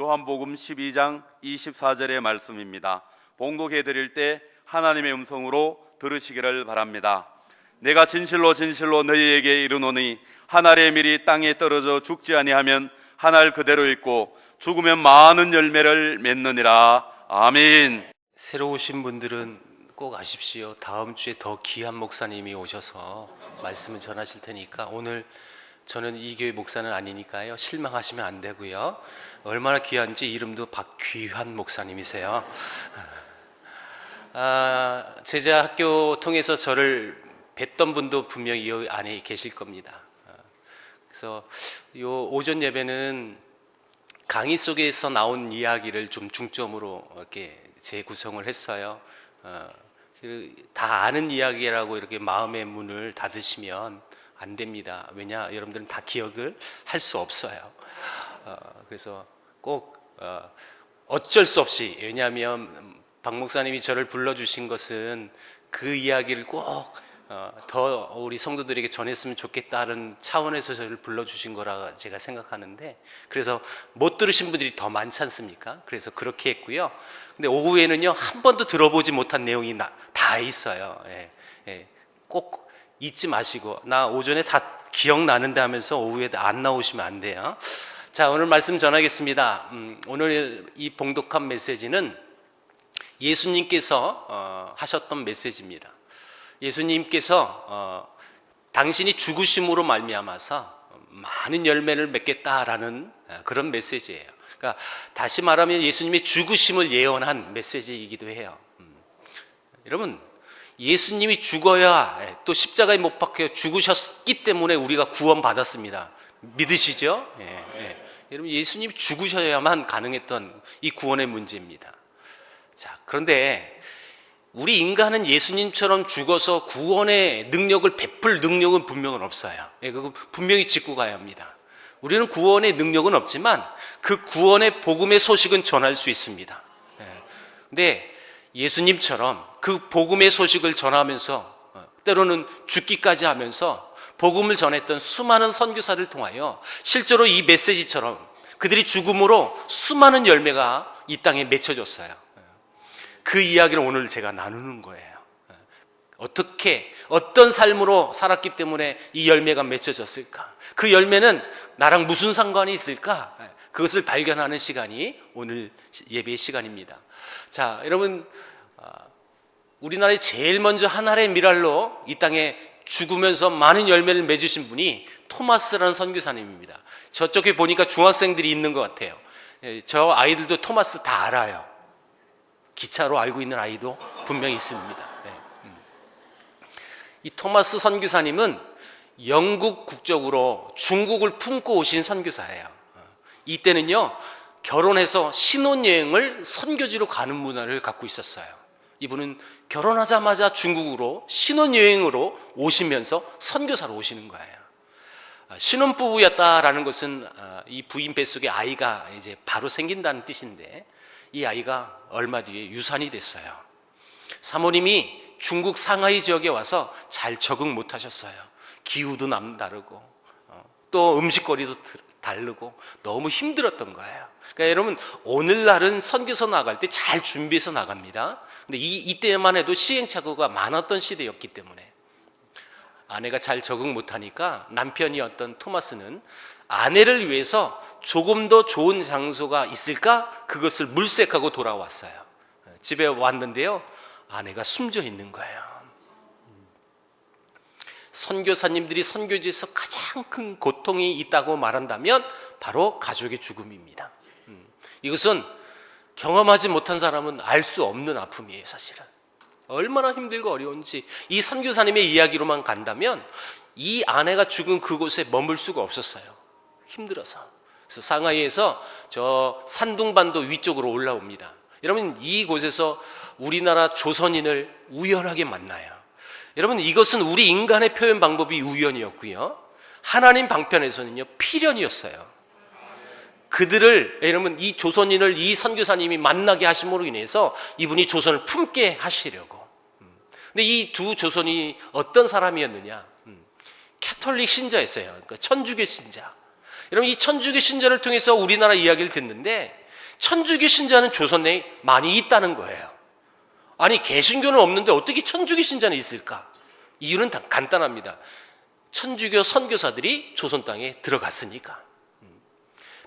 요한복음 12장 24절의 말씀입니다. 봉독해 드릴 때 하나님의 음성으로 들으시기를 바랍니다. 내가 진실로 진실로 너희에게 이르노니 한 알의 밀이 땅에 떨어져 죽지 아니하면 한 알 그대로 있고 죽으면 많은 열매를 맺느니라. 아멘. 새로 오신 분들은 꼭 아십시오. 다음 주에 더 귀한 목사님이 오셔서 말씀을 전하실 테니까 오늘 저는 이 교회 목사는 아니니까요, 실망하시면 안 되고요. 얼마나 귀한지 이름도 박귀환 목사님이세요. 제자 학교 통해서 저를 뵀던 분도 분명히 이 안에 계실 겁니다. 그래서 요 오전 예배는 강의 속에서 나온 이야기를 좀 중점으로 이렇게 재구성을 했어요. 다 아는 이야기라고 이렇게 마음의 문을 닫으시면 안 됩니다. 왜냐, 여러분들은 다 기억을 할 수 없어요. 그래서 꼭 어쩔 수 없이, 왜냐하면 박 목사님이 저를 불러주신 것은 그 이야기를 꼭 더 우리 성도들에게 전했으면 좋겠다는 차원에서 저를 불러주신 거라 제가 생각하는데, 그래서 못 들으신 분들이 더 많지 않습니까? 그래서 그렇게 했고요. 근데 오후에는요, 한 번도 들어보지 못한 내용이 다 있어요. 꼭 잊지 마시고, 나 오전에 다 기억나는데 하면서 오후에 안 나오시면 안 돼요. 자, 오늘 말씀 전하겠습니다. 오늘 이 봉독한 메시지는 예수님께서 하셨던 메시지입니다. 예수님께서 당신이 죽으심으로 말미암아서 많은 열매를 맺겠다라는 그런 메시지예요. 그러니까 다시 말하면 예수님의 죽으심을 예언한 메시지이기도 해요. 여러분, 예수님이 죽어야, 또 십자가에 못 박혀 죽으셨기 때문에 우리가 구원받았습니다. 믿으시죠? 여러분, 예수님이 죽으셔야만 가능했던 이 구원의 문제입니다. 자, 그런데 우리 인간은 예수님처럼 죽어서 구원의 능력을 베풀 능력은 분명은 없어요. 그거 분명히 짚고 가야 합니다. 우리는 구원의 능력은 없지만 그 구원의 복음의 소식은 전할 수 있습니다. 근데 예수님처럼 그 복음의 소식을 전하면서 때로는 죽기까지 하면서 복음을 전했던 수많은 선교사를 통하여 실제로 이 메시지처럼 그들이 죽음으로 수많은 열매가 이 땅에 맺혀졌어요. 그 이야기를 오늘 제가 나누는 거예요. 어떻게, 어떤 삶으로 살았기 때문에 이 열매가 맺혀졌을까? 그 열매는 나랑 무슨 상관이 있을까? 그것을 발견하는 시간이 오늘 예배의 시간입니다. 자, 여러분, 우리나라에 제일 먼저 한 알의 밀알로 이 땅에 죽으면서 많은 열매를 맺으신 분이 토마스라는 선교사님입니다. 저쪽에 보니까 중학생들이 있는 것 같아요. 저 아이들도 토마스 다 알아요. 기차로 알고 있는 아이도 분명히 있습니다. 이 토마스 선교사님은 영국 국적으로 중국을 품고 오신 선교사예요. 이때는요, 결혼해서 신혼여행을 선교지로 가는 문화를 갖고 있었어요. 이분은 결혼하자마자 중국으로 신혼여행으로 오시면서 선교사로 오시는 거예요. 신혼부부였다라는 것은 이 부인 뱃속에 아이가 이제 바로 생긴다는 뜻인데, 이 아이가 얼마 뒤에 유산이 됐어요. 사모님이 중국 상하이 지역에 와서 잘 적응 못 하셨어요. 기후도 남다르고 또 음식거리도 다르고 너무 힘들었던 거예요. 그러니까 여러분, 오늘날은 선교서 나갈 때 잘 준비해서 나갑니다. 근데 이때만 해도 시행착오가 많았던 시대였기 때문에 아내가 잘 적응 못하니까 남편이었던 토마스는 아내를 위해서 조금 더 좋은 장소가 있을까? 그것을 물색하고 돌아왔어요. 집에 왔는데요, 아내가 숨져 있는 거예요. 선교사님들이 선교지에서 가장 큰 고통이 있다고 말한다면 바로 가족의 죽음입니다. 이것은 경험하지 못한 사람은 알 수 없는 아픔이에요, 사실은. 얼마나 힘들고 어려운지 이 선교사님의 이야기로만 간다면 이 아내가 죽은 그곳에 머물 수가 없었어요. 힘들어서. 그래서 상하이에서 저 산둥반도 위쪽으로 올라옵니다. 여러분, 이곳에서 우리나라 조선인을 우연하게 만나요. 여러분, 이것은 우리 인간의 표현 방법이 우연이었고요, 하나님 방편에서는요, 필연이었어요. 그들을, 여러분, 이 조선인을 이 선교사님이 만나게 하심으로 인해서 이분이 조선을 품게 하시려고. 근데 이 두 조선이 어떤 사람이었느냐? 캐톨릭 신자였어요. 그러니까 천주교 신자. 여러분, 이 천주교 신자를 통해서 우리나라 이야기를 듣는데 천주교 신자는 조선 내에 많이 있다는 거예요. 아니, 개신교는 없는데 어떻게 천주교 신자는 있을까? 이유는 간단합니다. 천주교 선교사들이 조선 땅에 들어갔으니까.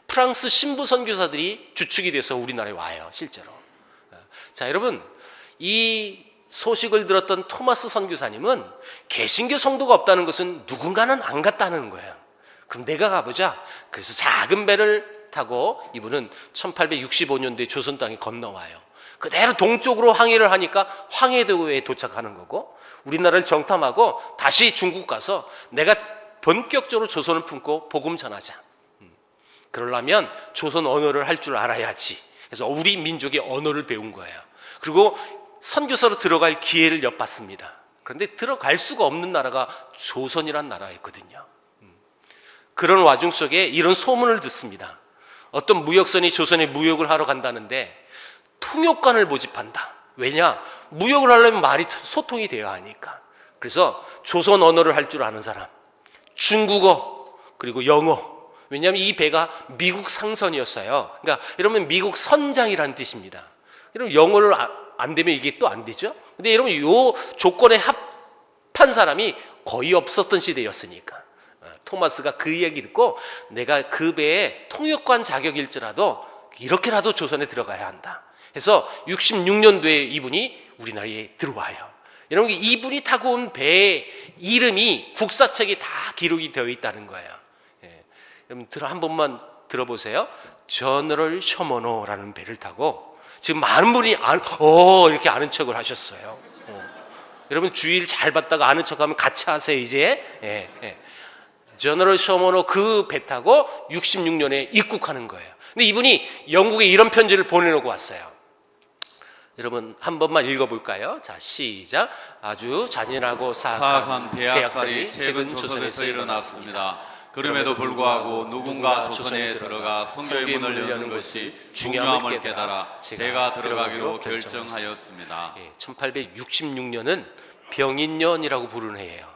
프랑스 신부 선교사들이 주축이 돼서 우리나라에 와요, 실제로. 자, 여러분, 이 소식을 들었던 토마스 선교사님은 개신교 성도가 없다는 것은 누군가는 안 갔다는 거예요. 그럼 내가 가보자. 그래서 작은 배를 타고 이분은 1865년도에 조선 땅에 건너와요. 그대로 동쪽으로 항해를 하니까 황해도에 도착하는 거고, 우리나라를 정탐하고 다시 중국 가서 내가 본격적으로 조선을 품고 복음 전하자. 그러려면 조선 언어를 할 줄 알아야지. 그래서 우리 민족의 언어를 배운 거예요. 그리고 선교사로 들어갈 기회를 엿봤습니다. 그런데 들어갈 수가 없는 나라가 조선이란 나라였거든요. 그런 와중 속에 이런 소문을 듣습니다. 어떤 무역선이 조선에 무역을 하러 간다는데 통역관을 모집한다. 왜냐? 무역을 하려면 말이 소통이 돼야 하니까. 그래서 조선 언어를 할 줄 아는 사람, 중국어, 그리고 영어. 왜냐하면 이 배가 미국 상선이었어요. 그러니까 여러분, 미국 선장이라는 뜻입니다. 여러분, 영어를 안 되면 이게 또 안 되죠. 근데 여러분, 요 조건에 합한 사람이 거의 없었던 시대였으니까 토마스가 그 이야기 듣고 내가 그 배에 통역관 자격일지라도 이렇게라도 조선에 들어가야 한다. 그래서 66년도에 이분이 우리나라에 들어와요. 여러분, 이분이 타고 온 배의 이름이 국사책에 다 기록이 되어 있다는 거예요. 예. 여러분, 한 번만 들어보세요. 저너럴 쇼머노라는 배를 타고 지금 많은 분이 이렇게 아는 척을 하셨어요. 여러분, 주의를 잘 받다가 아는 척하면 같이 하세요, 이제. 예. 저너럴 쇼머노 그 배 타고 66년에 입국하는 거예요. 근데 이분이 영국에 이런 편지를 보내놓고 왔어요. 여러분, 한 번만 읽어볼까요? 자, 시작. 아주 잔인하고 사악한 대학살이 최근 조선에서 일어났습니다. 그럼에도 불구하고 누군가 조선에 들어가 선교의 문을 여는 것이 중요함을 깨달아 제가 들어가기로 결정하였습니다. 1866년은 병인년이라고 부르는 해예요.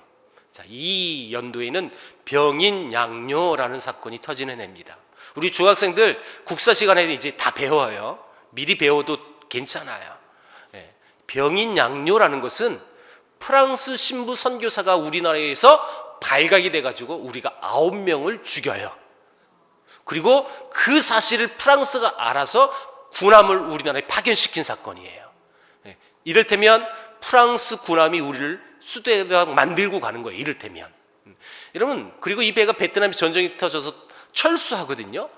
자, 이 연도에는 병인양요라는 사건이 터지는 해입니다. 우리 중학생들 국사 시간에 이제 다 배워요. 미리 배워도 괜찮아요. 병인양요라는 것은 프랑스 신부 선교사가 우리나라에서 발각이 돼가지고 우리가 9명을 죽여요. 그리고 그 사실을 프랑스가 알아서 군함을 우리나라에 파견시킨 사건이에요. 이를테면 프랑스 군함이 우리를 수도에다 만들고 가는 거예요. 이를테면. 여러분, 그리고 이 배가 베트남에 전쟁이 터져서 철수하거든요.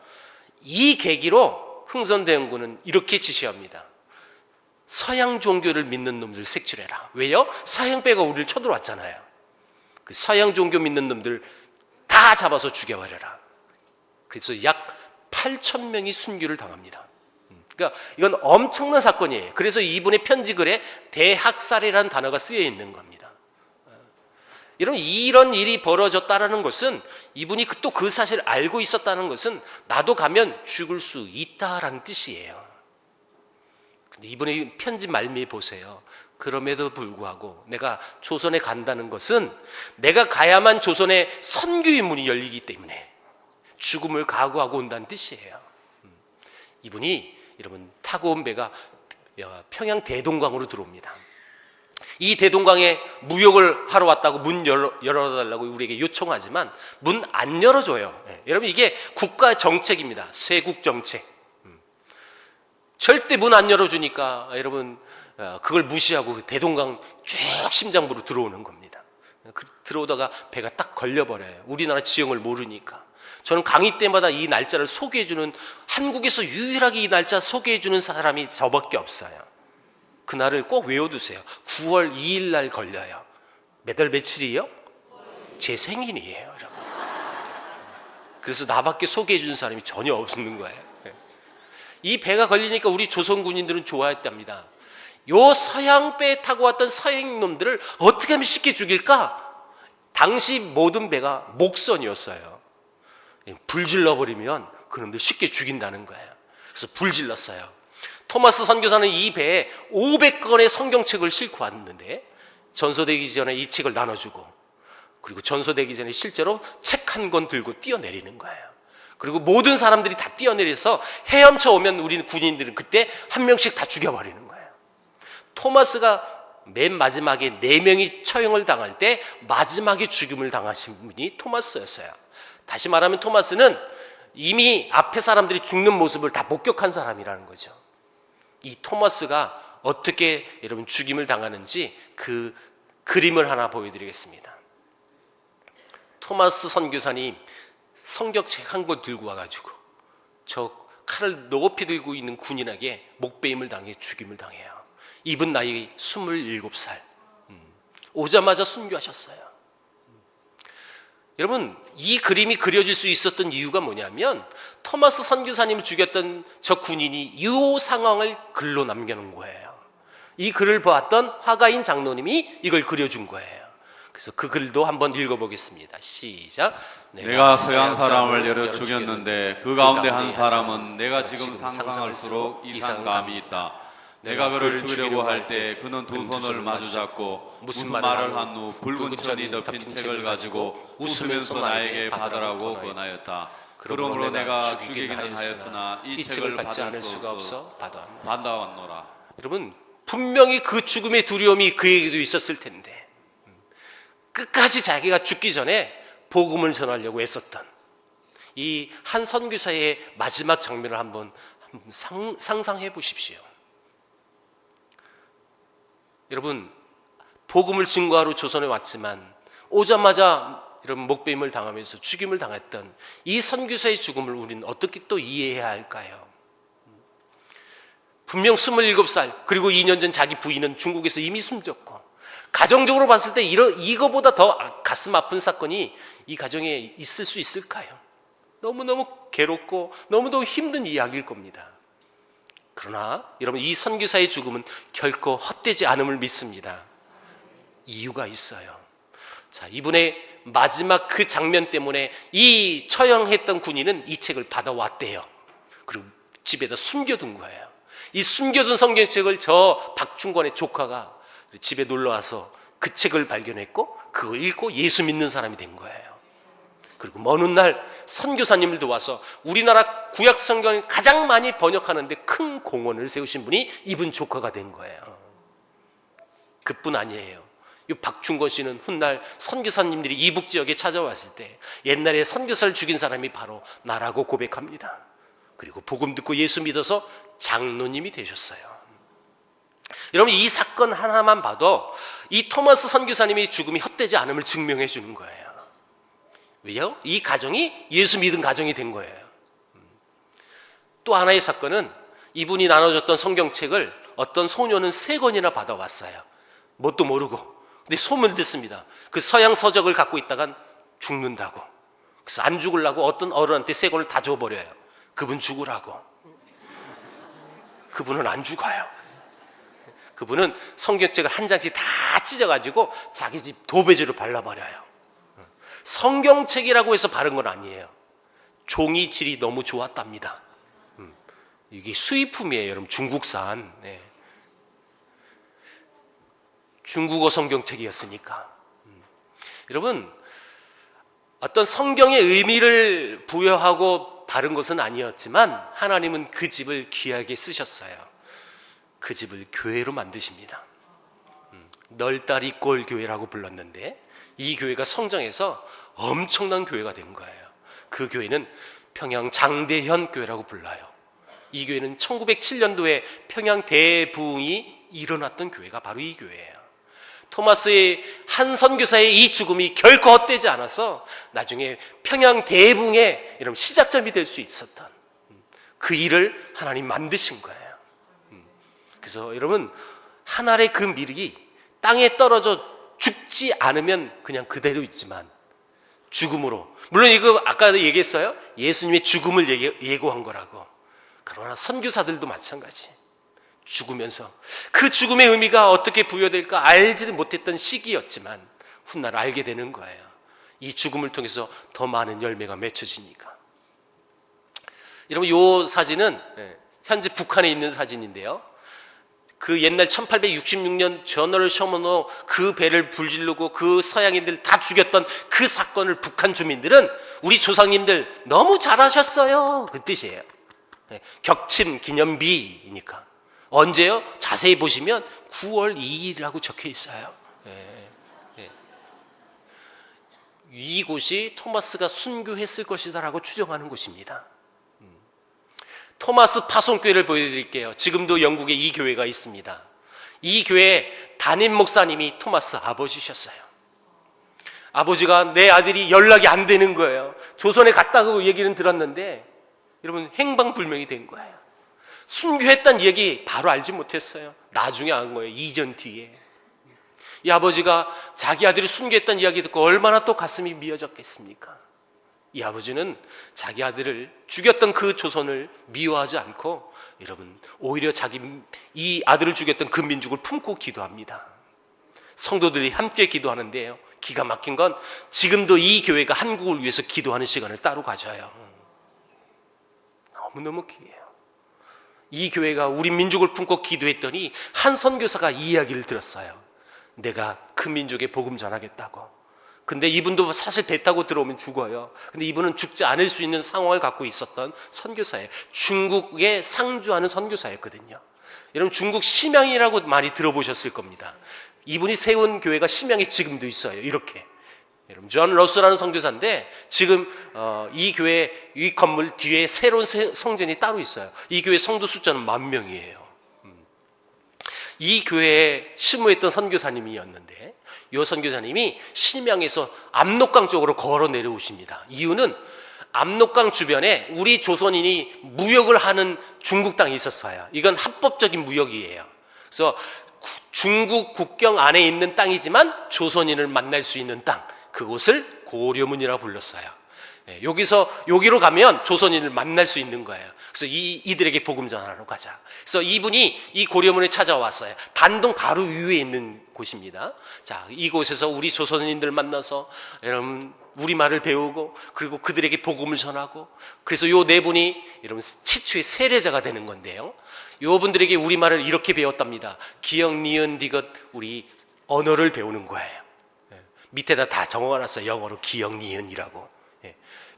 이 계기로 흥선대원군은 이렇게 지시합니다. 서양 종교를 믿는 놈들 색출해라. 왜요? 서양배가 우리를 쳐들어왔잖아요. 그 서양 종교 믿는 놈들 다 잡아서 죽여버려라. 그래서 약 8,000명이 순교를 당합니다. 그러니까 이건 엄청난 사건이에요. 그래서 이분의 편지글에 대학살이라는 단어가 쓰여 있는 겁니다. 여러분, 이런 일이 벌어졌다는 것은 이분이 또 그 사실을 알고 있었다는 것은 나도 가면 죽을 수 있다라는 뜻이에요. 근데 이분의 편지 말미에 보세요. 그럼에도 불구하고 내가 조선에 간다는 것은 내가 가야만 조선의 선교의 문이 열리기 때문에 죽음을 각오하고 온다는 뜻이에요. 이분이 여러분 타고 온 배가 평양 대동강으로 들어옵니다. 이 대동강에 무역을 하러 왔다고 문 열어달라고 우리에게 요청하지만 문 안 열어줘요. 여러분, 이게 국가 정책입니다. 쇄국 정책. 절대 문 안 열어주니까 여러분 그걸 무시하고 대동강 쭉 심장부로 들어오는 겁니다. 들어오다가 배가 딱 걸려버려요. 우리나라 지형을 모르니까. 저는 강의 때마다 이 날짜를 소개해주는, 한국에서 유일하게 이 날짜 소개해주는 사람이 저밖에 없어요. 그날을 꼭 외워두세요. 9월 2일 날 걸려요. 몇 월 며칠이에요? 제 생일이에요, 여러분. 그래서 나밖에 소개해주는 사람이 전혀 없는 거예요. 이 배가 걸리니까 우리 조선 군인들은 좋아했답니다. 요 서양 배에 타고 왔던 서양 놈들을 어떻게 하면 쉽게 죽일까? 당시 모든 배가 목선이었어요. 불 질러버리면 그놈들 쉽게 죽인다는 거예요. 그래서 불 질렀어요. 토마스 선교사는 이 배에 500권의 성경책을 싣고 왔는데 전소되기 전에 이 책을 나눠주고, 그리고 전소되기 전에 실제로 책 한 권 들고 뛰어내리는 거예요. 그리고 모든 사람들이 다 뛰어내려서 헤엄쳐 오면 우리 군인들은 그때 한 명씩 다 죽여버리는 거예요. 토마스가 맨 마지막에 4명이 처형을 당할 때 마지막에 죽임을 당하신 분이 토마스였어요. 다시 말하면 토마스는 이미 앞에 사람들이 죽는 모습을 다 목격한 사람이라는 거죠. 이 토마스가 어떻게 여러분 죽임을 당하는지 그 그림을 하나 보여드리겠습니다. 토마스 선교사님 성경책 한 권 들고 와가지고 저 칼을 높이 들고 있는 군인에게 목베임을 당해 죽임을 당해요. 이분 나이 27살. 오자마자 순교하셨어요. 여러분, 이 그림이 그려질 수 있었던 이유가 뭐냐면 토마스 선교사님을 죽였던 저 군인이 이 상황을 글로 남겨놓은 거예요. 이 글을 보았던 화가인 장로님이 이걸 그려준 거예요. 그래서 그 글도 한번 읽어보겠습니다. 시작. 내가 서양 사람을 여러 죽였는데 그 가운데 한 사람은 내가 지금 상상할수록 이상감이 있다. 내가 그를 죽이려고 할 때 그는 두 손을 마주 잡고 무슨 말을 한 후 붉은 천이 덮인 책을 가지고 웃으면서 나에게 받으라고 권하였다. 그러므로 내가 죽이기는 하였으나 이 책을 받지 않을 수가 없어 받아왔노라. 여러분, 분명히 그 죽음의 두려움이 그에게도 있었을 텐데 끝까지 자기가 죽기 전에 복음을 전하려고 애썼던 이 한 선교사의 마지막 장면을 한번 상상해 보십시오. 여러분, 복음을 증거하러 조선에 왔지만 오자마자 여러분 목베임을 당하면서 죽임을 당했던 이 선교사의 죽음을 우리는 어떻게 또 이해해야 할까요? 분명 27살, 그리고 2년 전 자기 부인은 중국에서 이미 숨졌고, 가정적으로 봤을 때 이거보다 더 가슴 아픈 사건이 이 가정에 있을 수 있을까요? 너무너무 괴롭고 너무너무 힘든 이야기일 겁니다. 그러나 여러분, 이 선교사의 죽음은 결코 헛되지 않음을 믿습니다. 이유가 있어요. 자, 이분의 마지막 그 장면 때문에 이 처형했던 군인은 이 책을 받아왔대요. 그리고 집에다 숨겨둔 거예요. 이 숨겨둔 성경책을 저 박충권의 조카가 집에 놀러와서 그 책을 발견했고 그걸 읽고 예수 믿는 사람이 된 거예요. 그리고 먼 훗날 선교사님들도 와서 우리나라 구약 성경을 가장 많이 번역하는데 큰 공헌을 세우신 분이 이분 조카가 된 거예요. 그뿐 아니에요. 이 박충권 씨는 훗날 선교사님들이 이북 지역에 찾아왔을 때 옛날에 선교사를 죽인 사람이 바로 나라고 고백합니다. 그리고 복음 듣고 예수 믿어서 장로님이 되셨어요. 여러분, 이 사건 하나만 봐도 이 토마스 선교사님의 죽음이 헛되지 않음을 증명해 주는 거예요. 왜요? 이 가정이 예수 믿은 가정이 된 거예요. 또 하나의 사건은 이분이 나눠줬던 성경책을 어떤 소녀는 3권이나 받아왔어요. 뭣도 모르고. 근데 소문을 듣습니다. 그 서양 서적을 갖고 있다간 죽는다고. 그래서 안 죽으려고 어떤 어른한테 3권을 다 줘버려요. 그분 죽으라고. 그분은 안 죽어요. 그분은 성경책을 한 장씩 다 찢어가지고 자기 집 도배지로 발라버려요. 성경책이라고 해서 바른 건 아니에요. 종이 질이 너무 좋았답니다. 이게 수입품이에요, 여러분. 중국산. 네. 중국어 성경책이었으니까. 여러분, 어떤 성경의 의미를 부여하고 바른 것은 아니었지만 하나님은 그 집을 귀하게 쓰셨어요. 그 집을 교회로 만드십니다. 널다리꼴 교회라고 불렀는데 이 교회가 성장해서 엄청난 교회가 된 거예요. 그 교회는 평양 장대현 교회라고 불러요. 이 교회는 1907년도에 평양 대부흥이 일어났던 교회가 바로 이 교회예요. 토마스의 한 선교사의 이 죽음이 결코 헛되지 않아서 나중에 평양 대부흥의 이런 시작점이 될 수 있었던 그 일을 하나님 만드신 거예요. 그래서 여러분, 하늘의 그 밀이 땅에 떨어져 죽지 않으면 그냥 그대로 있지만 죽음으로, 물론 이거 아까 얘기했어요. 예수님의 죽음을 예고한 거라고. 그러나 선교사들도 마찬가지. 죽으면서 그 죽음의 의미가 어떻게 부여될까 알지도 못했던 시기였지만 훗날 알게 되는 거예요. 이 죽음을 통해서 더 많은 열매가 맺혀지니까. 여러분, 이 사진은 현재 북한에 있는 사진인데요. 그 옛날 1866년 저널 셔먼호 그 배를 불지르고 그 서양인들 다 죽였던 그 사건을 북한 주민들은 우리 조상님들 너무 잘하셨어요, 그 뜻이에요. 격침 기념비이니까. 언제요? 자세히 보시면 9월 2일이라고 적혀 있어요. 이곳이 토마스가 순교했을 것이다라고 추정하는 곳입니다. 토마스 파송교회를 보여드릴게요. 지금도 영국에 이 교회가 있습니다. 이 교회 담임 목사님이 토마스 아버지셨어요. 아버지가 내 아들이 연락이 안 되는 거예요. 조선에 갔다고 얘기는 들었는데 여러분 행방불명이 된 거예요. 순교했다는 얘기 바로 알지 못했어요. 나중에 안 거예요. 이전 뒤에. 이 아버지가 자기 아들이 순교했다는 이야기 듣고 얼마나 또 가슴이 미어졌겠습니까? 이 아버지는 자기 아들을 죽였던 그 조선을 미워하지 않고 여러분 오히려 이 아들을 죽였던 그 민족을 품고 기도합니다. 성도들이 함께 기도하는데요, 기가 막힌 건 지금도 이 교회가 한국을 위해서 기도하는 시간을 따로 가져요. 너무너무 귀해요. 이 교회가 우리 민족을 품고 기도했더니 한 선교사가 이 이야기를 들었어요. 내가 그 민족에 복음 전하겠다고. 근데 이분도 사실 배 타고 들어오면 죽어요. 근데 이분은 죽지 않을 수 있는 상황을 갖고 있었던 선교사예요. 중국에 상주하는 선교사였거든요. 여러분 중국 심양이라고 많이 들어보셨을 겁니다. 이분이 세운 교회가 심양에 지금도 있어요. 이렇게. 여러분 존 러스라는 선교사인데 지금 이 교회 이 건물 뒤에 새로운 성전이 따로 있어요. 이 교회 성도 숫자는 10,000명이에요. 이 교회에 심무했던 선교사님이었는데 이 선교사님이 심양에서 압록강 쪽으로 걸어 내려오십니다. 이유는 압록강 주변에 우리 조선인이 무역을 하는 중국 땅이 있었어요. 이건 합법적인 무역이에요. 그래서 중국 국경 안에 있는 땅이지만 조선인을 만날 수 있는 땅, 그곳을 고려문이라고 불렀어요. 여기로 가면 조선인을 만날 수 있는 거예요. 그래서 이들에게 복음 전하러 가자. 그래서 이분이 이 고려문에 찾아왔어요. 단동 바로 위에 있는 곳입니다. 자, 이곳에서 우리 조선인들 만나서 여러분 우리말을 배우고 그리고 그들에게 복음을 전하고, 그래서 요 네 분이 여러분 최초의 세례자가 되는 건데요. 요 분들에게 우리말을 이렇게 배웠답니다. 기역, 니은, 디귿 우리 언어를 배우는 거예요. 밑에다 다 적어놨어요. 영어로 기역, 니은이라고.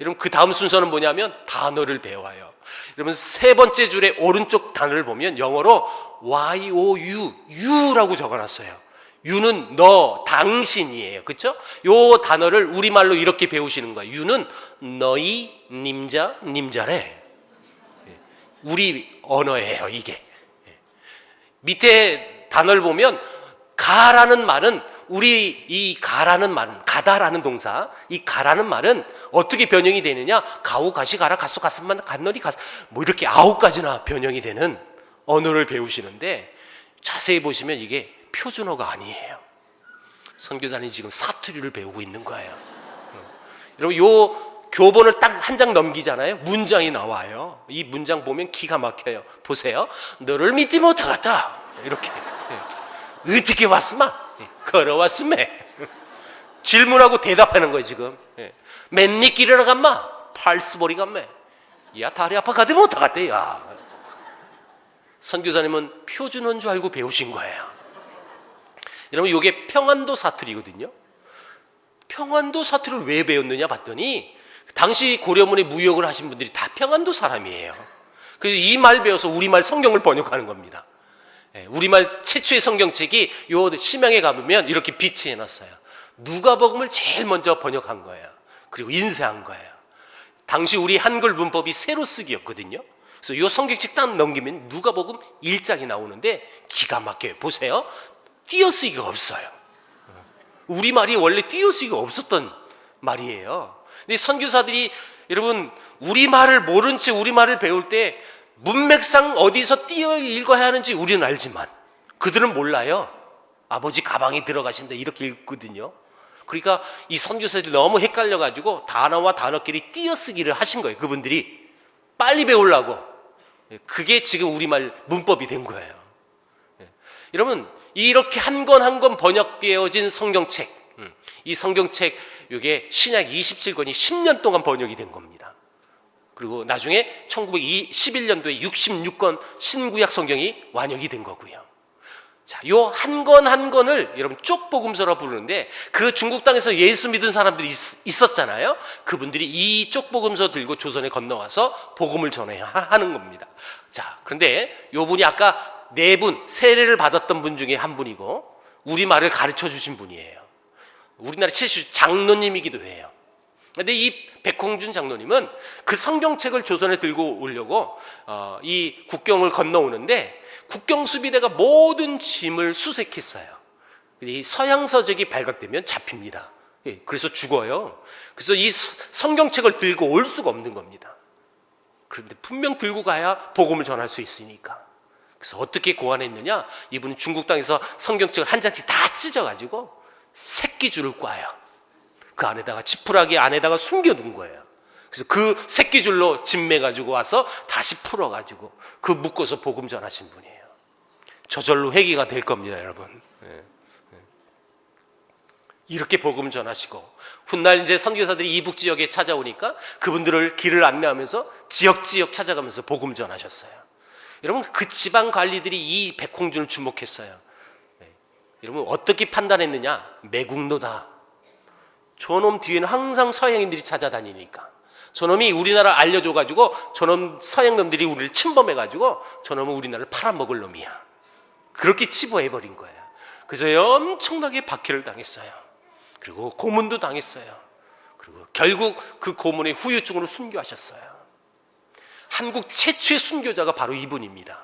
여러분 그 다음 순서는 뭐냐면 단어를 배워요. 여러분 세 번째 줄에 오른쪽 단어를 보면 영어로 Y-O-U, U라고 적어놨어요. U는 너, 당신이에요. 그렇죠? 요 단어를 우리말로 이렇게 배우시는 거예요. U는 너희, 님자, 님자래. 우리 언어예요, 이게. 밑에 단어를 보면 가라는 말은 우리 이 가라는 말은 가다라는 동사, 이 가라는 말은 어떻게 변형이 되느냐? 가우, 가시, 가라, 가소, 가슴만, 간너리, 가스 뭐 이렇게 9가지나 변형이 되는 언어를 배우시는데 자세히 보시면 이게 표준어가 아니에요. 선교사님 지금 사투리를 배우고 있는 거예요. 여러분 요 교본을 딱 한 장 넘기잖아요. 문장이 나와요. 이 문장 보면 기가 막혀요. 보세요. 너를 믿지 못하겠다. 이렇게. 어떻게 왔으마? 걸어왔음에. 질문하고 대답하는 거예요 지금. 맨니 길으러 간마? 팔스보리 간매. 야 다리 아파 가지 못하겠대. 야. 선교사님은 표준어인 줄 알고 배우신 거예요. 여러분 이게 평안도 사투리거든요. 평안도 사투리를 왜 배웠느냐 봤더니 당시 고려문에 무역을 하신 분들이 다 평안도 사람이에요. 그래서 이 말 배워서 우리말 성경을 번역하는 겁니다. 우리말 최초의 성경책이 요 심양에 가보면 이렇게 비치해 놨어요. 누가복음을 제일 먼저 번역한 거예요. 그리고 인쇄한 거예요. 당시 우리 한글 문법이 새로 쓰기였거든요. 그래서 요 성경책 딱 넘기면 누가복음 1장이 나오는데 기가 막혀요. 보세요. 띄어쓰기가 없어요. 우리말이 원래 띄어쓰기가 없었던 말이에요. 근데 선교사들이 여러분 우리말을 모른 채 우리말을 배울 때 문맥상 어디서 띄어 읽어야 하는지 우리는 알지만 그들은 몰라요. 아버지 가방에 들어가신다 이렇게 읽거든요. 그러니까 이 선교사들이 너무 헷갈려가지고 단어와 단어끼리 띄어쓰기를 하신 거예요. 그분들이 빨리 배우려고. 그게 지금 우리말 문법이 된 거예요. 여러분 이렇게 한 권 한 권 번역되어진 성경책, 이 성경책 이게 신약 27권이 10년 동안 번역이 된 겁니다. 그리고 나중에 1911년도에 66권 신구약 성경이 완역이 된 거고요. 자, 요 한 권 한 권을 여러분 쪽복음서라 부르는데, 그 중국 땅에서 예수 믿은 사람들이 있었잖아요. 그분들이 이 쪽복음서 들고 조선에 건너와서 복음을 전해야 하는 겁니다. 자, 그런데 요 분이 아까 네 분, 세례를 받았던 분 중에 한 분이고, 우리말을 가르쳐 주신 분이에요. 우리나라 최초 장로님이기도 해요. 근데 이 백홍준 장로님은 그 성경책을 조선에 들고 오려고 이 국경을 건너오는데, 국경 수비대가 모든 짐을 수색했어요. 이 서양 서적이 발각되면 잡힙니다. 그래서 죽어요. 그래서 이 성경책을 들고 올 수가 없는 겁니다. 그런데 분명 들고 가야 복음을 전할 수 있으니까. 그래서 어떻게 고안했느냐? 이분은 중국 땅에서 성경책을 한 장씩 다 찢어가지고 새끼줄을 꽈요. 그 안에다가 지푸라기 안에다가 숨겨둔 거예요. 그래서 그 새끼줄로 짐매가지고 와서 다시 풀어가지고 그 묶어서 복음 전하신 분이에요. 저절로 회개가 될 겁니다, 여러분. 이렇게 복음 전하시고, 훗날 이제 선교사들이 이북 지역에 찾아오니까 그분들을 길을 안내하면서 지역 찾아가면서 복음 전하셨어요. 여러분, 그 지방 관리들이 이 백홍준을 주목했어요. 여러분, 어떻게 판단했느냐? 매국노다. 저놈 뒤에는 항상 서양인들이 찾아다니니까, 저놈이 우리나라 알려줘가지고 저놈 서양놈들이 우리를 침범해가지고 저놈은 우리나라를 팔아먹을 놈이야. 그렇게 치부해버린 거예요. 그래서 엄청나게 박해를 당했어요. 그리고 고문도 당했어요. 그리고 결국 그 고문의 후유증으로 순교하셨어요. 한국 최초의 순교자가 바로 이분입니다.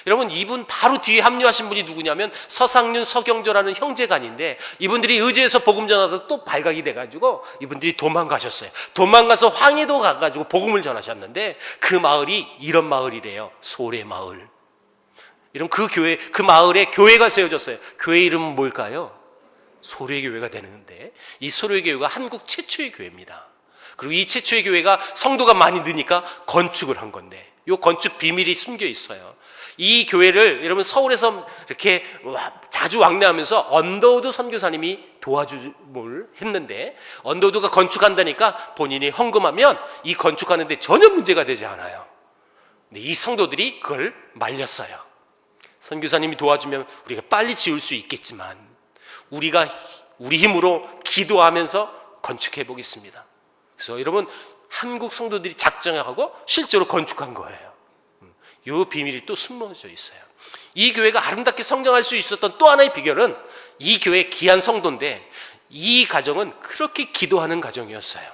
여러분, 이분 바로 뒤에 합류하신 분이 누구냐면 서상륜, 서경조라는 형제간인데, 이분들이 의제에서 복음 전하다 또 발각이 돼가지고 이분들이 도망가셨어요. 도망가서 황해도 가가지고 복음을 전하셨는데, 그 마을이 이런 마을이래요. 소래마을. 이런 그 마을에 교회가 세워졌어요. 교회 이름은 뭘까요? 소래교회가 되는데, 이 소래교회가 한국 최초의 교회입니다. 그리고 이 최초의 교회가 성도가 많이 느니까 건축을 한 건데, 이 건축 비밀이 숨겨 있어요. 이 교회를 여러분 서울에서 이렇게 자주 왕래하면서 언더우드 선교사님이 도와주을 했는데, 언더우드가 건축한다니까 본인이 헌금하면 이 건축하는데 전혀 문제가 되지 않아요. 근데 이 성도들이 그걸 말렸어요. 선교사님이 도와주면 우리가 빨리 지을 수 있겠지만 우리가 우리 힘으로 기도하면서 건축해 보겠습니다. 그래서 여러분, 한국 성도들이 작정하고 실제로 건축한 거예요. 이 비밀이 또 숨어져 있어요. 이 교회가 아름답게 성장할 수 있었던 또 하나의 비결은, 이 교회 귀한 성도인데 이 가정은 그렇게 기도하는 가정이었어요.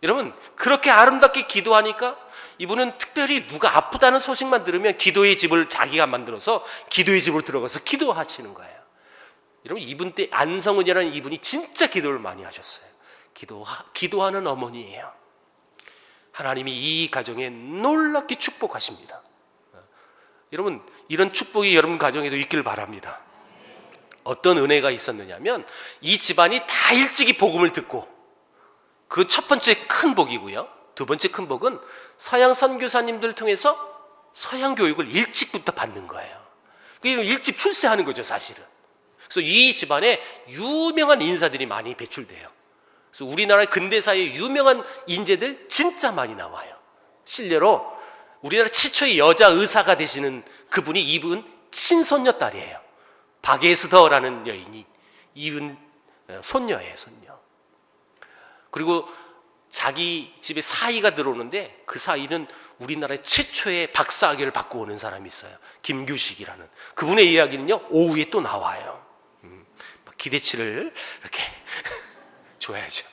여러분, 그렇게 아름답게 기도하니까 이분은 특별히 누가 아프다는 소식만 들으면 기도의 집을 자기가 만들어서 기도의 집으로 들어가서 기도하시는 거예요. 여러분, 이분 때 안성은이라는 이분이 진짜 기도를 많이 하셨어요. 기도하는 어머니예요. 하나님이 이 가정에 놀랍게 축복하십니다. 여러분, 이런 축복이 여러분 가정에도 있길 바랍니다. 어떤 은혜가 있었느냐면, 이 집안이 다 일찍이 복음을 듣고, 그 첫 번째 큰 복이고요. 두 번째 큰 복은 서양 선교사님들을 통해서 서양 교육을 일찍부터 받는 거예요. 일찍 출세하는 거죠, 사실은. 그래서 이 집안에 유명한 인사들이 많이 배출돼요. 그래서 우리나라 근대사의 유명한 인재들 진짜 많이 나와요. 실례로 우리나라 최초의 여자 의사가 되시는 그분이 이분 친손녀 딸이에요. 박예스더라는 여인이 이분 손녀예요, 손녀. 그리고 자기 집에 사위가 들어오는데, 그 사위는 우리나라의 최초의 박사학위를 받고 오는 사람이 있어요. 김규식이라는. 그분의 이야기는요, 오후에 또 나와요. 기대치를 이렇게 줘야죠.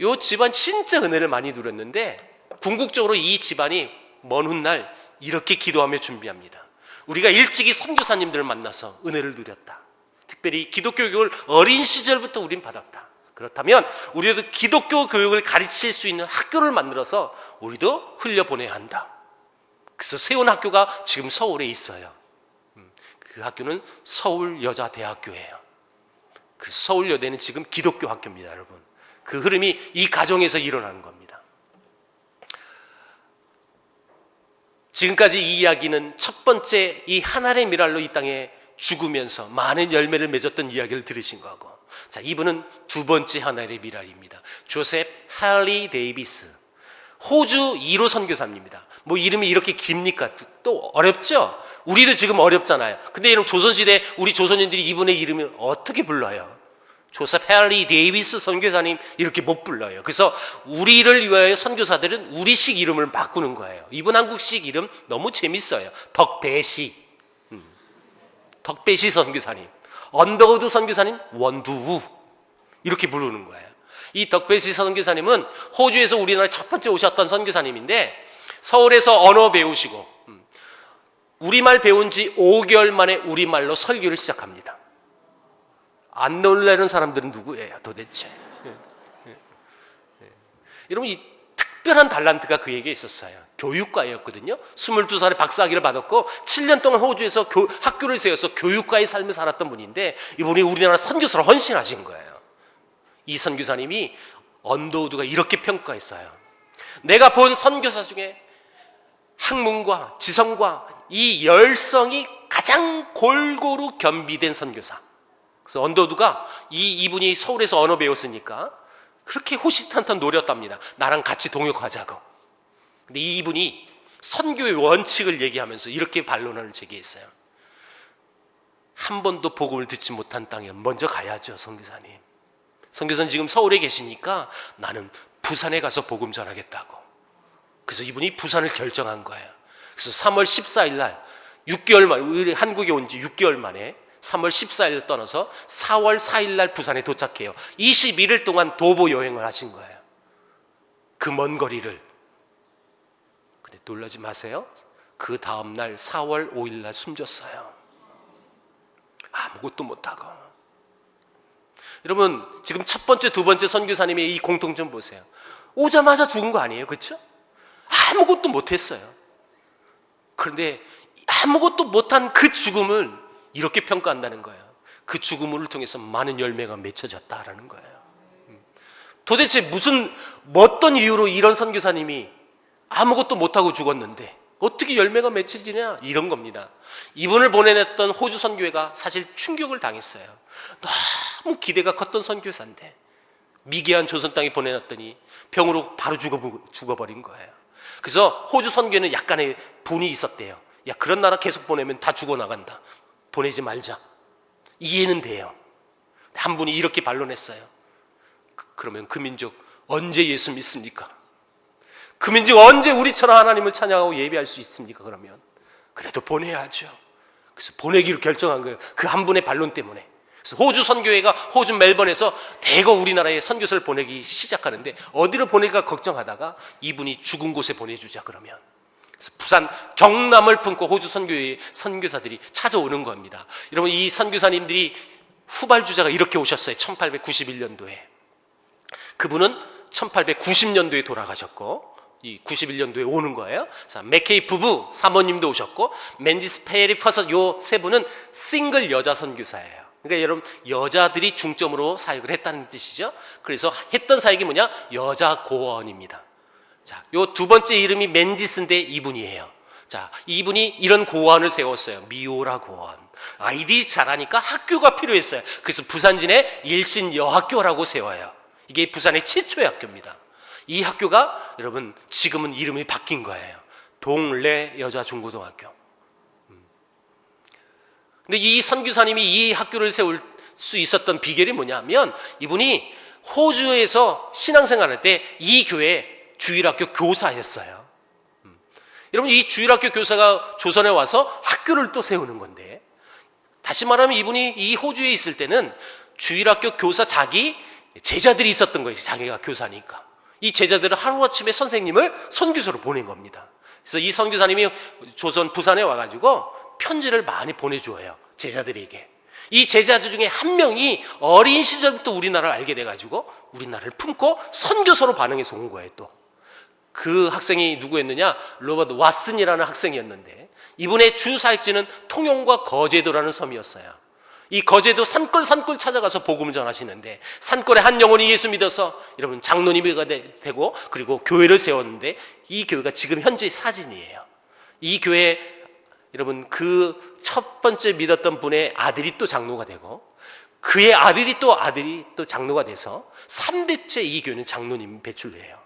이 집안 진짜 은혜를 많이 누렸는데, 궁극적으로 이 집안이 먼 훗날 이렇게 기도하며 준비합니다. 우리가 일찍이 선교사님들을 만나서 은혜를 누렸다. 특별히 기독교 교육을 어린 시절부터 우린 받았다. 그렇다면 우리도 기독교 교육을 가르칠 수 있는 학교를 만들어서 우리도 흘려보내야 한다. 그래서 세운 학교가 지금 서울에 있어요. 그 학교는 서울여자대학교예요. 그래서 서울여대는 지금 기독교 학교입니다, 여러분. 그 흐름이 이 가정에서 일어나는 겁니다. 지금까지 이 이야기는 첫 번째 이 하나의 미랄로 이 땅에 죽으면서 많은 열매를 맺었던 이야기를 들으신 거고, 자, 이분은 두 번째 하나의 미랄입니다. 조셉 할리 데이비스, 호주 1호 선교사입니다. 뭐 이름이 이렇게 깁니까? 또 어렵죠? 우리도 지금 어렵잖아요. 근데 여러분 조선시대 우리 조선인들이 이분의 이름을 어떻게 불러요? 조셉 해리 데이비스 선교사님 이렇게 못 불러요. 그래서 우리를 위하여 선교사들은 우리식 이름을 바꾸는 거예요. 이분 한국식 이름 너무 재밌어요. 덕배시 선교사님, 언더우드 선교사님 원두우 이렇게 부르는 거예요. 이 덕배시 선교사님은 호주에서 우리나라에 첫 번째 오셨던 선교사님인데 서울에서 언어 배우시고 우리말 배운 지 5개월 만에 우리말로 설교를 시작합니다. 안 놀라는 사람들은 누구예요 도대체? 여러분 이 특별한 달란트가 그에게 있었어요. 교육가였거든요. 22살에 박사학위를 받았고 7년 동안 호주에서 학교를 세워서 교육가의 삶을 살았던 분인데 이분이 우리나라 선교사로 헌신하신 거예요. 이 선교사님이 언더우드가 이렇게 평가했어요. 내가 본 선교사 중에 학문과 지성과 이 열성이 가장 골고루 겸비된 선교사. 그래서 언더우드가 이분이 서울에서 언어 배웠으니까 그렇게 호시탄탄 노렸답니다. 나랑 같이 동역하자고. 근데 이분이 선교의 원칙을 얘기하면서 이렇게 반론을 제기했어요. 한 번도 복음을 듣지 못한 땅에 먼저 가야죠, 선교사님. 선교사는 지금 서울에 계시니까 나는 부산에 가서 복음 전하겠다고. 그래서 이분이 부산을 결정한 거예요. 그래서 3월 14일 날 6개월 만에, 우리 한국에 온 지 6개월 만에 3월 14일 떠나서 4월 4일 날 부산에 도착해요. 21일 동안 도보 여행을 하신 거예요. 그 먼 거리를. 근데 놀라지 마세요. 그 다음 날 4월 5일 날 숨졌어요. 아무것도 못하고. 여러분 지금 첫 번째, 두 번째 선교사님의 이 공통점 보세요. 오자마자 죽은 거 아니에요, 그렇죠? 아무것도 못했어요. 그런데 아무것도 못한 그 죽음을 이렇게 평가한다는 거예요. 그 죽음을 통해서 많은 열매가 맺혀졌다라는 거예요. 도대체 어떤 이유로 이런 선교사님이 아무것도 못하고 죽었는데 어떻게 열매가 맺혀지냐, 이런 겁니다. 이분을 보내냈던 호주 선교회가 사실 충격을 당했어요. 너무 기대가 컸던 선교사인데 미개한 조선 땅에 보내놨더니 병으로 바로 죽어버린 거예요. 그래서 호주 선교회는 약간의 분이 있었대요. 야, 그런 나라 계속 보내면 다 죽어나간다. 보내지 말자. 이해는 돼요. 한 분이 이렇게 반론했어요. 그러면 그 민족 언제 예수 믿습니까? 그 민족 언제 우리처럼 하나님을 찬양하고 예배할 수 있습니까? 그러면 그래도 보내야죠. 그래서 보내기로 결정한 거예요. 그 한 분의 반론 때문에. 그래서 호주 선교회가 호주 멜번에서 대거 우리나라에 선교사를 보내기 시작하는데 어디로 보낼까 걱정하다가 이분이 죽은 곳에 보내주자 그러면. 그래서 부산 경남을 품고 호주 선교회의 선교사들이 찾아오는 겁니다. 여러분 이 선교사님들이 후발주자가 이렇게 오셨어요. 1891년도에. 그분은 1890년도에 돌아가셨고 이 91년도에 오는 거예요. 자, 맥케이 부부 사모님도 오셨고 맨디스 페리 퍼서 요 세 분은 싱글 여자 선교사예요. 그러니까 여러분 여자들이 중점으로 사역을 했다는 뜻이죠. 그래서 했던 사역이 뭐냐? 여자 고원입니다. 자, 요 두 번째 이름이 맨디스인데 이분이에요. 자, 이분이 이런 고원을 세웠어요. 미오라 고원. 아이들이 자라니까 학교가 필요했어요. 그래서 부산진에 일신 여학교라고 세워요. 이게 부산의 최초의 학교입니다. 이 학교가 여러분 지금은 이름이 바뀐 거예요. 동래 여자 중고등학교. 근데 이 선교사님이 이 학교를 세울 수 있었던 비결이 뭐냐면 이분이 호주에서 신앙생활할 때 이 교회 주일학교 교사였어요. 여러분 이 주일학교 교사가 조선에 와서 학교를 또 세우는 건데 다시 말하면 이분이 이 호주에 있을 때는 주일학교 교사 자기 제자들이 있었던 거예요. 자기가 교사니까. 이 제자들은 하루아침에 선생님을 선교사로 보낸 겁니다. 그래서 이 선교사님이 조선 부산에 와가지고 편지를 많이 보내줘요. 제자들에게. 이 제자들 중에 한 명이 어린 시절부터 우리나라를 알게 돼가지고 우리나라를 품고 선교사로 반응해서 온 거예요. 또 그 학생이 누구였느냐? 로버트 왓슨이라는 학생이었는데 이분의 주 사역지는 통영과 거제도라는 섬이었어요. 이 거제도 산골 찾아가서 복음을 전하시는데 산골에 한 영혼이 예수 믿어서 여러분 장로님이 되고 그리고 교회를 세웠는데 이 교회가 지금 현재 사진이에요. 이 교회 여러분 그 첫 번째 믿었던 분의 아들이 또 장로가 되고 그의 아들이 또 장로가 돼서 3대째 이 교회는 장로님 배출해요.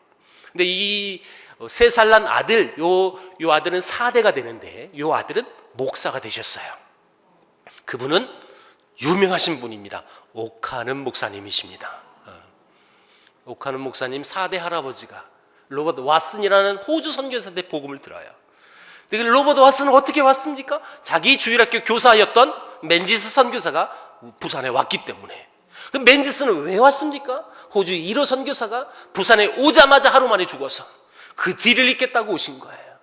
근데 이 3살 난 아들, 요 아들은 4대가 되는데 요 아들은 목사가 되셨어요. 그분은 유명하신 분입니다. 오카는 목사님이십니다. 오카는 목사님 4대 할아버지가 로버트 왓슨이라는 호주 선교사한테 복음을 들어요. 근데 그 로버트 왓슨은 어떻게 왔습니까? 자기 주일학교 교사였던 맨지스 선교사가 부산에 왔기 때문에. 그 맨지스는 왜 왔습니까? 호주 1호 선교사가 부산에 오자마자 하루 만에 죽어서 그 뒤를 잇겠다고 오신 거예요.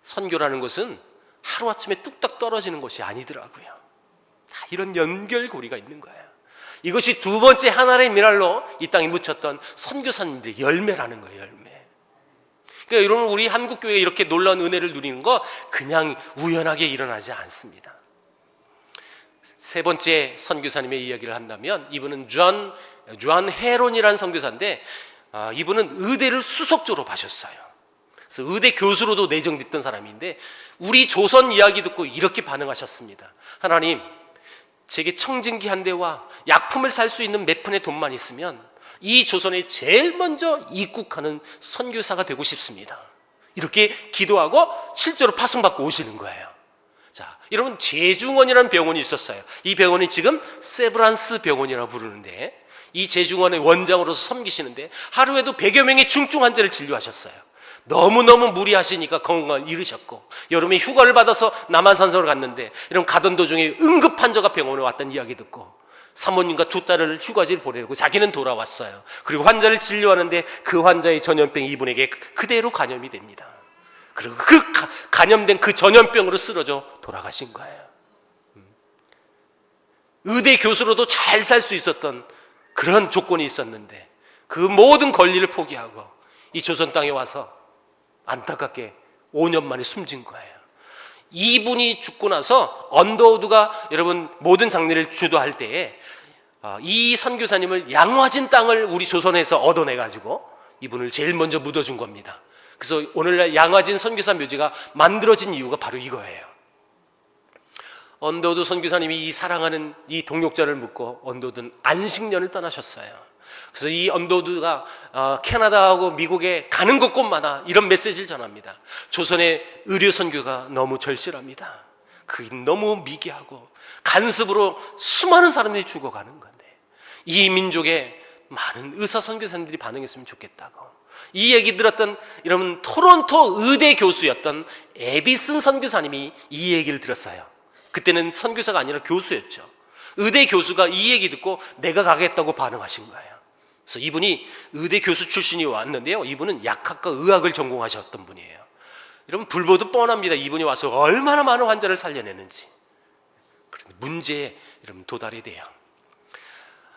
선교라는 것은 하루아침에 뚝딱 떨어지는 것이 아니더라고요. 다 이런 연결고리가 있는 거예요. 이것이 두 번째 하나님의 미랄로 이 땅에 묻혔던 선교사님들의 열매라는 거예요. 열매. 그러니까 여러분, 우리 한국교회에 이렇게 놀라운 은혜를 누리는 거 그냥 우연하게 일어나지 않습니다. 세 번째 선교사님의 이야기를 한다면 이분은 존 헤론이라는 선교사인데 이분은 의대를 수석적으로 봐셨어요. 그래서 의대 교수로도 내정됐던 사람인데 우리 조선 이야기 듣고 이렇게 반응하셨습니다. 하나님, 제게 청진기 한 대와 약품을 살 수 있는 몇 푼의 돈만 있으면 이 조선에 제일 먼저 입국하는 선교사가 되고 싶습니다. 이렇게 기도하고 실제로 파송받고 오시는 거예요. 자, 여러분, 제중원이라는 병원이 있었어요. 이 병원이 지금 세브란스 병원이라고 부르는데 이 제중원의 원장으로서 섬기시는데 하루에도 100여 명의 중증 환자를 진료하셨어요. 너무너무 무리하시니까 건강을 잃으셨고 여름에 휴가를 받아서 남한산성을 갔는데 이런 가던 도중에 응급 환자가 병원에 왔다는 이야기 듣고 사모님과 두 딸을 휴가지를 보내고 자기는 돌아왔어요. 그리고 환자를 진료하는데 그 환자의 전염병이 이분에게 그대로 감염이 됩니다. 그리고 그 감염된 그 전염병으로 쓰러져 돌아가신 거예요. 의대 교수로도 잘 살 수 있었던 그런 조건이 있었는데 그 모든 권리를 포기하고 이 조선 땅에 와서 안타깝게 5년 만에 숨진 거예요. 이분이 죽고 나서 언더우드가 여러분 모든 장례를 주도할 때에 이 선교사님을 양화진 땅을 우리 조선에서 얻어내가지고 이분을 제일 먼저 묻어준 겁니다. 그래서 오늘날 양화진 선교사 묘지가 만들어진 이유가 바로 이거예요. 언더우드 선교사님이 이 사랑하는 이 동역자를 묻고 언더우드는 안식년을 떠나셨어요. 그래서 이 언더우드가 캐나다하고 미국에 가는 곳곳마다 이런 메시지를 전합니다. 조선의 의료 선교가 너무 절실합니다. 그게 너무 미개하고 간섭으로 수많은 사람들이 죽어가는 건데 이 민족에 많은 의사 선교사님들이 반응했으면 좋겠다고. 이 얘기 들었던 여러분 토론토 의대 교수였던 에비슨 선교사님이 이 얘기를 들었어요. 그때는 선교사가 아니라 교수였죠. 의대 교수가 이 얘기 듣고 내가 가겠다고 반응하신 거예요. 그래서 이분이 의대 교수 출신이 왔는데요. 이분은 약학과 의학을 전공하셨던 분이에요. 여러분 불보듯 뻔합니다. 이분이 와서 얼마나 많은 환자를 살려내는지. 그런데 문제에 여러분 도달이 돼요.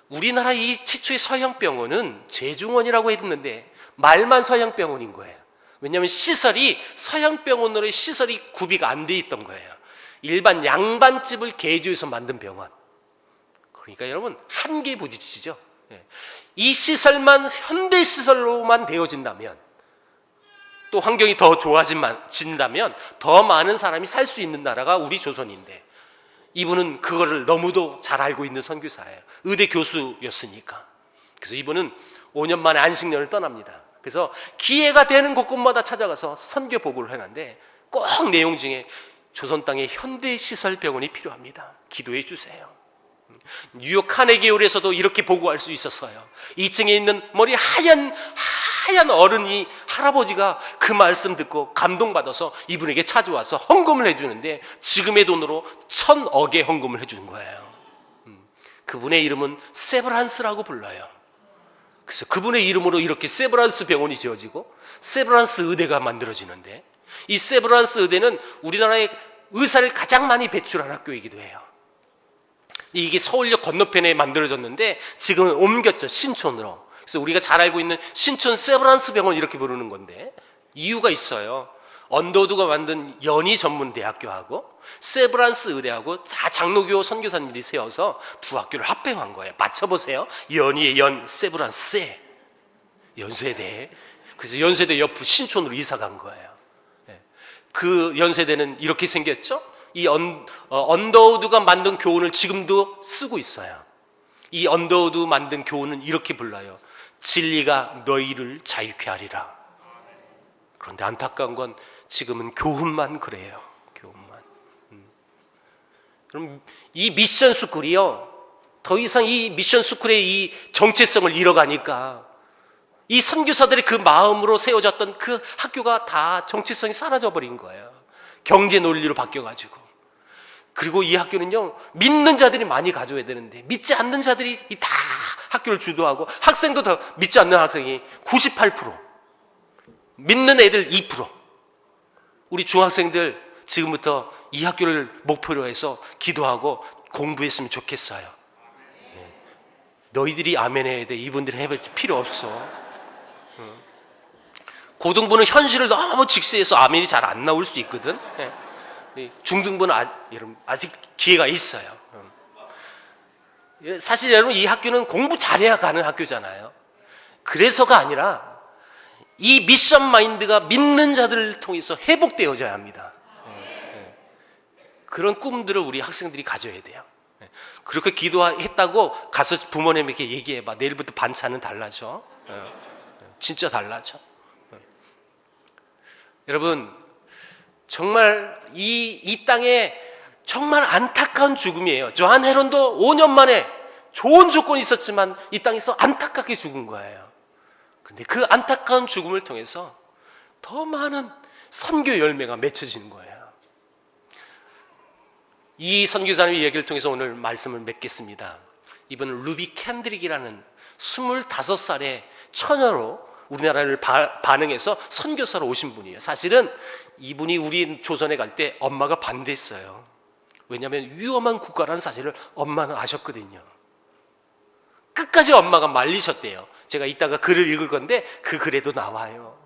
우리나라 이 최초의 서양병원은 제중원이라고 했는데 말만 서양병원인 거예요. 왜냐하면 시설이 서양병원으로의 시설이 구비가 안 돼 있던 거예요. 일반 양반집을 개조해서 만든 병원. 그러니까 여러분 한계에 부딪히죠. 이 시설만 현대시설로만 되어진다면 또 환경이 더 좋아진다면 더 많은 사람이 살 수 있는 나라가 우리 조선인데 이분은 그거를 너무도 잘 알고 있는 선교사예요. 의대 교수였으니까. 그래서 이분은 5년 만에 안식년을 떠납니다. 그래서 기회가 되는 곳곳마다 찾아가서 선교 보고를 해놨는데 꼭 내용 중에 조선 땅에 현대시설 병원이 필요합니다. 기도해 주세요. 뉴욕 카네기홀에서도 이렇게 보고할 수 있었어요. 2층에 있는 머리 하얀 어른이 할아버지가 그 말씀 듣고 감동받아서 이분에게 찾아와서 헌금을 해주는데 지금의 돈으로 1,000억의 헌금을 해주는 거예요. 그분의 이름은 세브란스라고 불러요. 그래서 그분의 이름으로 이렇게 세브란스 병원이 지어지고 세브란스 의대가 만들어지는데 이 세브란스 의대는 우리나라의 의사를 가장 많이 배출한 학교이기도 해요. 이게 서울역 건너편에 만들어졌는데 지금은 옮겼죠. 신촌으로. 그래서 우리가 잘 알고 있는 신촌 세브란스 병원 이렇게 부르는 건데 이유가 있어요. 언더우드가 만든 연희 전문대학교하고 세브란스 의대하고 다 장로교 선교사님들이 세워서 두 학교를 합병한 거예요. 맞춰보세요. 연희의 연, 세브란스의 연세대. 그래서 연세대 옆으로 신촌으로 이사 간 거예요. 그 연세대는 이렇게 생겼죠. 이 언더우드가 만든 교훈을 지금도 쓰고 있어요. 이 언더우드 만든 교훈은 이렇게 불러요. 진리가 너희를 자유케 하리라. 그런데 안타까운 건 지금은 교훈만 그래요. 교훈만. 그럼 이 미션 스쿨이요, 더 이상 이 미션 스쿨의 이 정체성을 잃어가니까 이 선교사들의 그 마음으로 세워졌던 그 학교가 다 정체성이 사라져버린 거예요. 경제 논리로 바뀌어가지고. 그리고 이 학교는요, 믿는 자들이 많이 가져야 되는데 믿지 않는 자들이 다 학교를 주도하고, 학생도 더 믿지 않는 학생이 98%, 믿는 애들 2%. 우리 중학생들 지금부터 이 학교를 목표로 해서 기도하고 공부했으면 좋겠어요. 너희들이 아멘 해야 돼. 이분들이 해볼 필요 없어. 고등부는 현실을 너무 직시해서 아멘이 잘 안 나올 수 있거든. 중등부는 여러분 아직 기회가 있어요. 사실 여러분, 이 학교는 공부 잘해야 가는 학교잖아요. 그래서가 아니라 이 미션 마인드가 믿는 자들을 통해서 회복되어져야 합니다. 그런 꿈들을 우리 학생들이 가져야 돼요. 그렇게 기도했다고 가서 부모님에게 얘기해봐. 내일부터 반찬은 달라져. 진짜 달라져. 여러분, 정말 이 땅에 정말 안타까운 죽음이에요. 조한 헤론도 5년 만에 좋은 조건이 있었지만 이 땅에서 안타깝게 죽은 거예요. 근데 그 안타까운 죽음을 통해서 더 많은 선교 열매가 맺혀지는 거예요. 이 선교사님의 얘기를 통해서 오늘 말씀을 맺겠습니다. 이분은 루비 캔드릭이라는 25살의 처녀로 우리나라를 반응해서 선교사로 오신 분이에요. 사실은 이분이 우리 조선에 갈 때 엄마가 반대했어요. 왜냐하면 위험한 국가라는 사실을 엄마는 아셨거든요. 끝까지 엄마가 말리셨대요. 제가 이따가 글을 읽을 건데 그 글에도 나와요.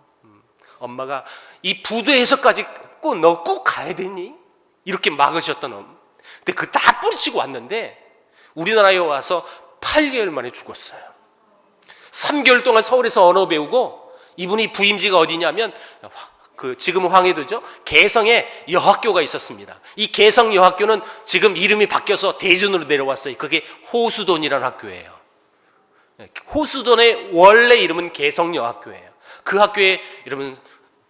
엄마가 이 부두에서까지 너 꼭 가야 되니? 이렇게 막으셨던 근데 그 다 뿌리치고 왔는데 우리나라에 와서 8개월 만에 죽었어요. 3개월 동안 서울에서 언어 배우고, 이분이 부임지가 어디냐면 지금은 황해도죠. 개성에 여학교가 있었습니다. 이 개성 여학교는 지금 이름이 바뀌어서 대전으로 내려왔어요. 그게 호수돈이라는 학교예요. 호수돈의 원래 이름은 개성 여학교예요. 그 학교에 여러분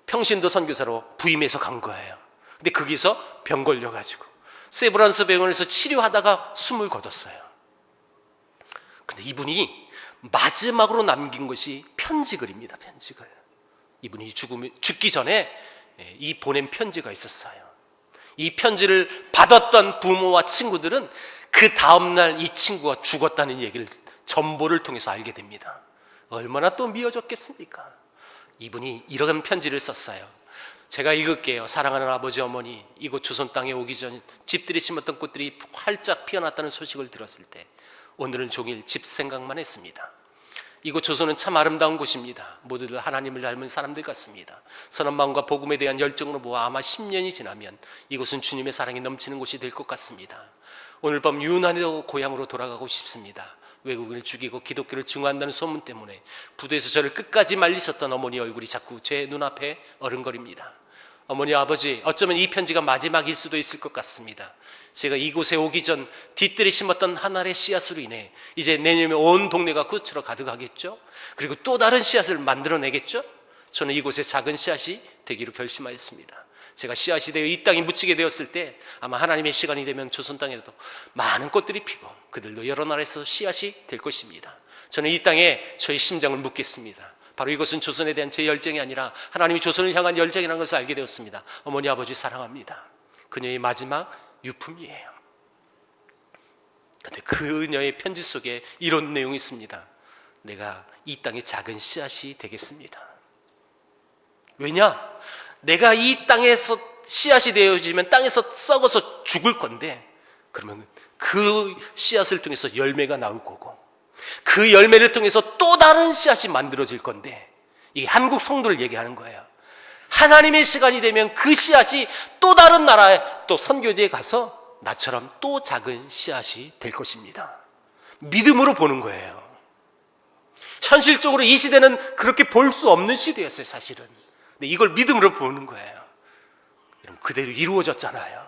평신도 선교사로 부임해서 간 거예요. 근데 거기서 병 걸려가지고 세브란스 병원에서 치료하다가 숨을 거뒀어요. 근데 이분이 마지막으로 남긴 것이 편지글입니다. 편지글. 이분이 죽기 전에 이 보낸 편지가 있었어요. 이 편지를 받았던 부모와 친구들은 그 다음날 이 친구가 죽었다는 얘기를 전보를 통해서 알게 됩니다. 얼마나 또 미워졌겠습니까? 이분이 이런 편지를 썼어요. 제가 읽을게요. 사랑하는 아버지 어머니, 이곳 조선 땅에 오기 전 집들이 심었던 꽃들이 활짝 피어났다는 소식을 들었을 때 오늘은 종일 집 생각만 했습니다. 이곳 조선은 참 아름다운 곳입니다. 모두들 하나님을 닮은 사람들 같습니다. 선한 마음과 복음에 대한 열정으로 보아 아마 10년이 지나면 이곳은 주님의 사랑이 넘치는 곳이 될 것 같습니다. 오늘 밤 유난히도 고향으로 돌아가고 싶습니다. 외국인을 죽이고 기독교를 증오한다는 소문 때문에 부두에서 저를 끝까지 말리셨던 어머니 얼굴이 자꾸 제 눈앞에 어른거립니다. 어머니, 아버지, 어쩌면 이 편지가 마지막일 수도 있을 것 같습니다. 제가 이곳에 오기 전 뒤뜰에 심었던 한 알의 씨앗으로 인해 이제 내년에 온 동네가 꽃으로 가득하겠죠. 그리고 또 다른 씨앗을 만들어내겠죠. 저는 이곳에 작은 씨앗이 되기로 결심하였습니다. 제가 씨앗이 되어 이 땅에 묻히게 되었을 때 아마 하나님의 시간이 되면 조선 땅에도 많은 꽃들이 피고 그들도 여러 나라에서 씨앗이 될 것입니다. 저는 이 땅에 저의 심장을 묻겠습니다. 바로 이것은 조선에 대한 제 열정이 아니라 하나님이 조선을 향한 열정이라는 것을 알게 되었습니다. 어머니, 아버지 사랑합니다. 그녀의 마지막 유품이에요. 그런데 그녀의 편지 속에 이런 내용이 있습니다. 내가 이 땅의 작은 씨앗이 되겠습니다. 왜냐? 내가 이 땅에서 씨앗이 되어지면 땅에서 썩어서 죽을 건데, 그러면 그 씨앗을 통해서 열매가 나올 거고, 그 열매를 통해서 또 다른 씨앗이 만들어질 건데, 이게 한국 성도를 얘기하는 거예요. 하나님의 시간이 되면 그 씨앗이 또 다른 나라에 또 선교지에 가서 나처럼 또 작은 씨앗이 될 것입니다. 믿음으로 보는 거예요. 현실적으로 이 시대는 그렇게 볼 수 없는 시대였어요, 사실은. 근데 이걸 믿음으로 보는 거예요. 여러분, 그대로 이루어졌잖아요.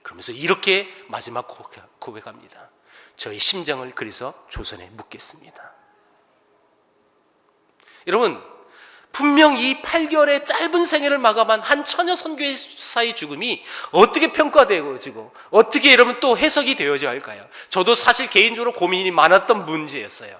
그러면서 이렇게 마지막 고백합니다. 저의 심정을 그래서 조선에 묻겠습니다. 여러분, 분명 이 8개월의 짧은 생애를 마감한 한 처녀 선교사의 죽음이 어떻게 평가되어지고 어떻게 여러분 또 해석이 되어져야 할까요? 저도 사실 개인적으로 고민이 많았던 문제였어요.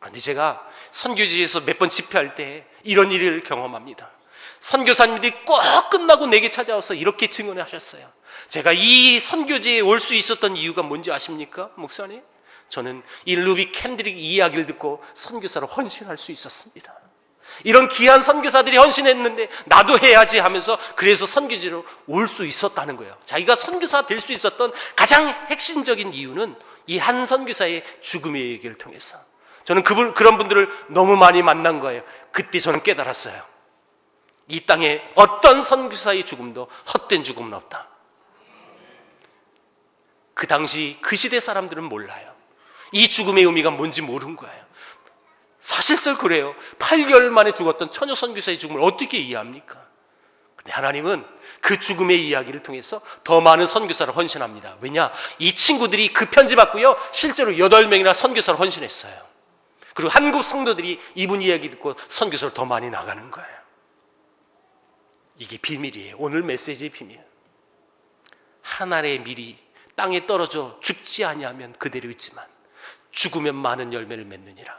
그런데 제가 선교지에서 몇 번 집회할 때 이런 일을 경험합니다. 선교사님들이 꼭 끝나고 내게 찾아와서 이렇게 증언하셨어요. 제가 이 선교지에 올 수 있었던 이유가 뭔지 아십니까, 목사님? 저는 이 루비 캔드릭 이야기를 듣고 선교사로 헌신할 수 있었습니다. 이런 귀한 선교사들이 헌신했는데 나도 해야지 하면서 그래서 선교지로 올 수 있었다는 거예요. 자기가 선교사 될 수 있었던 가장 핵심적인 이유는 이 한 선교사의 죽음의 얘기를 통해서. 저는 그런 분들을 너무 많이 만난 거예요. 그때 저는 깨달았어요. 이 땅에 어떤 선교사의 죽음도 헛된 죽음은 없다. 그 당시 그 시대 사람들은 몰라요. 이 죽음의 의미가 뭔지 모르는 거예요. 사실상 그래요. 8개월 만에 죽었던 처녀 선교사의 죽음을 어떻게 이해합니까? 근데 하나님은 그 죽음의 이야기를 통해서 더 많은 선교사를 헌신합니다. 왜냐? 이 친구들이 그 편지 받고요, 실제로 8명이나 선교사를 헌신했어요. 그리고 한국 성도들이 이분 이야기 듣고 선교사를 더 많이 나가는 거예요. 이게 비밀이에요. 오늘 메시지의 비밀. 한 알의 밀이 땅에 떨어져 죽지 아니하면 그대로 있지만 죽으면 많은 열매를 맺느니라.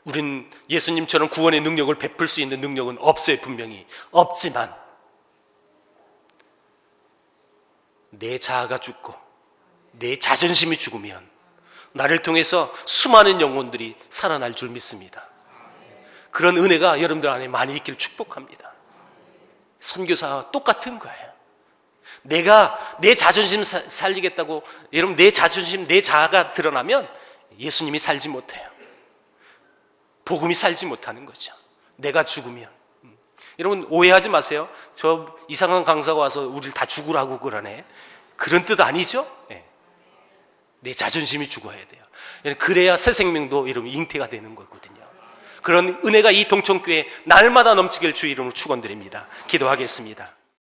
우린 예수님처럼 구원의 능력을 베풀 수 있는 능력은 없어요. 분명히 없지만 내 자아가 죽고 내 자존심이 죽으면 나를 통해서 수많은 영혼들이 살아날 줄 믿습니다. 그런 은혜가 여러분들 안에 많이 있기를 축복합니다. 선교사와 똑같은 거예요. 내가 내 자존심 살리겠다고, 여러분, 내 자존심, 내 자아가 드러나면 예수님이 살지 못해요. 복음이 살지 못하는 거죠. 내가 죽으면. 여러분, 오해하지 마세요. 저 이상한 강사가 와서 우리를 다 죽으라고 그러네. 그런 뜻 아니죠? 네. 내 자존심이 죽어야 돼요. 그래야 새 생명도 여러분 잉태가 되는 거거든요. 그런 은혜가 이 동천교회 날마다 넘치길 주의 이름으로 축원드립니다. 기도하겠습니다.